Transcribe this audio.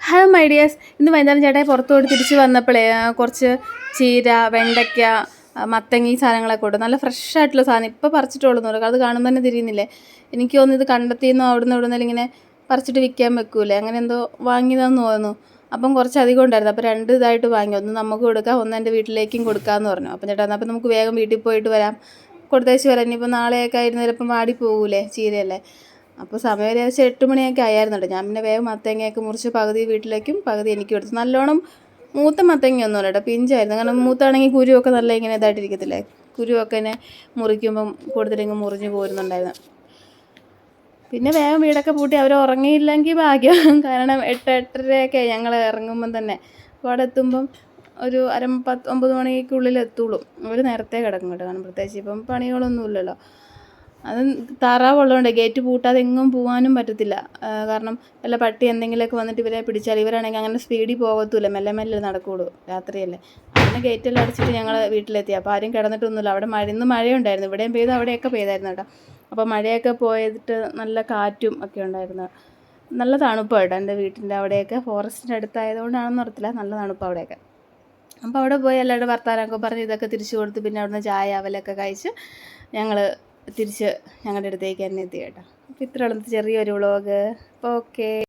Hello my dears, ഇന്ന് വൈകുന്നേരം ചേട്ടായി പുറത്തു പോയിട്ട് തിരിച്ച് വന്നപ്പോഴേ കുറച്ച് ചീര, വെണ്ടയ്ക്ക, മത്തങ്ങ ഈ സാധനങ്ങളൊക്കെ ഉണ്ട്. നല്ല ഫ്രഷ് ആയിട്ടുള്ള സാധനം ഇപ്പോൾ പറിച്ചിട്ടുള്ളൂ. അത് കാണുമ്പോൾ തന്നെ തിരിയുന്നില്ലേ. എനിക്ക് തോന്നുന്നു ഇത് കണ്ടെത്തിയെന്നോ അവിടുന്ന് ഇവിടുന്ന് ഇങ്ങനെ പറിച്ചിട്ട് വിൽക്കാൻ വെക്കൂലേ, അങ്ങനെ എന്തോ വാങ്ങിയതാന്ന് തോന്നുന്നു. അപ്പം കുറച്ച് അധികം ഉണ്ടായിരുന്നു. അപ്പോൾ 2 ഇതായിട്ട് വാങ്ങി. ഒന്ന് നമുക്ക് കൊടുക്കാം, ഒന്ന് എൻ്റെ വീട്ടിലേക്കും കൊടുക്കാമെന്ന് പറഞ്ഞു. അപ്പം ചേട്ടാ അപ്പോൾ നമുക്ക് വേഗം വീട്ടിൽ പോയിട്ട് വരാം, കൊടുത്തേച്ച് വരാം. ഇനിയിപ്പോൾ നാളെയൊക്കെ ആയിരുന്നു ചിലപ്പം വാടി പോകൂലേ ചീരയല്ലേ. അപ്പോൾ സമയം ഏകദേശം 8 മണിയൊക്കെ ആയിരുന്നുണ്ട്. ഞാൻ പിന്നെ വേഗം മത്തങ്ങയൊക്കെ മുറിച്ച് പകുതി വീട്ടിലേക്കും പകുതി എനിക്കും എടുത്തു. നല്ലോണം മൂത്ത മത്തങ്ങയൊന്നുമല്ല കേട്ടോ, പിഞ്ചായിരുന്നു. കാരണം മൂത്താണെങ്കിൽ കുരുവൊക്കെ നല്ല ഇങ്ങനെ ഇതായിട്ടിരിക്കത്തില്ലേ, കുരുവൊക്കെ ഇങ്ങനെ മുറിക്കുമ്പം കൂടുതലിങ്ങ് മുറിഞ്ഞ് പോരുന്നുണ്ടായിരുന്നു. പിന്നെ വേഗം വീടൊക്കെ പൂട്ടി. അവർ ഉറങ്ങിയില്ലെങ്കിൽ ഭാഗ്യം. കാരണം 8-8:30 ഞങ്ങൾ ഇറങ്ങുമ്പം തന്നെ. അപ്പോൾ അവിടെ എത്തുമ്പം ഒരു 9 മണിക്കുള്ളിൽ എത്തുള്ളൂ. അവർ നേരത്തെ കിടക്കും കേട്ടോ. കാരണം പ്രത്യേകിച്ച് ഇപ്പം പണികളൊന്നുമില്ലല്ലോ. അത് താറാവുള്ളതുകൊണ്ട് ഗേറ്റ് പൂട്ടാതെ എങ്ങും പോകാനും പറ്റത്തില്ല. കാരണം വല്ല പട്ടി എന്തെങ്കിലുമൊക്കെ വന്നിട്ട് ഇവരെ പിടിച്ചാൽ, ഇവരാണെങ്കിൽ അങ്ങനെ സ്പീഡിൽ പോകത്തുമില്ല, മെല്ലെ മെല്ലെ നടക്കുകയുള്ളൂ, രാത്രിയല്ലേ. അങ്ങനെ ഗേറ്റെല്ലാം അടിച്ചിട്ട് ഞങ്ങൾ വീട്ടിലെത്തി. അപ്പോൾ ആരും കിടന്നിട്ടൊന്നുമില്ല. അവിടെ ഇന്ന് മഴയുണ്ടായിരുന്നു, ഇവിടെയും പെയ്തു അവിടെയൊക്കെ പെയ്തായിരുന്നു കേട്ടോ. അപ്പോൾ മഴയൊക്കെ പോയിട്ട് നല്ല കാറ്റും ഒക്കെ ഉണ്ടായിരുന്നു. നല്ല തണുപ്പാണ് കേട്ടോ എൻ്റെ വീട്ടിൻ്റെ അവിടെയൊക്കെ. ഫോറസ്റ്റിൻ്റെ അടുത്തായതുകൊണ്ടാണെന്ന് അറിയത്തില്ല, നല്ല തണുപ്പാണ് അവിടെയൊക്കെ. അപ്പോൾ അവിടെ പോയി എല്ലാവരുടെ വർത്താനമൊക്കെ പറഞ്ഞ് ഇതൊക്കെ തിരിച്ചു കൊടുത്ത് പിന്നെ അവിടുന്ന് ചായ അവലൊക്കെ കഴിച്ച് ഞങ്ങൾ തിരിച്ച് ഞങ്ങളുടെ അടുത്തേക്ക് തന്നെ എത്തി കേട്ടോ. അപ്പോൾ ഇത്രയുള്ള ചെറിയൊരു വ്ളോഗ്. അപ്പോൾ ഓക്കെ.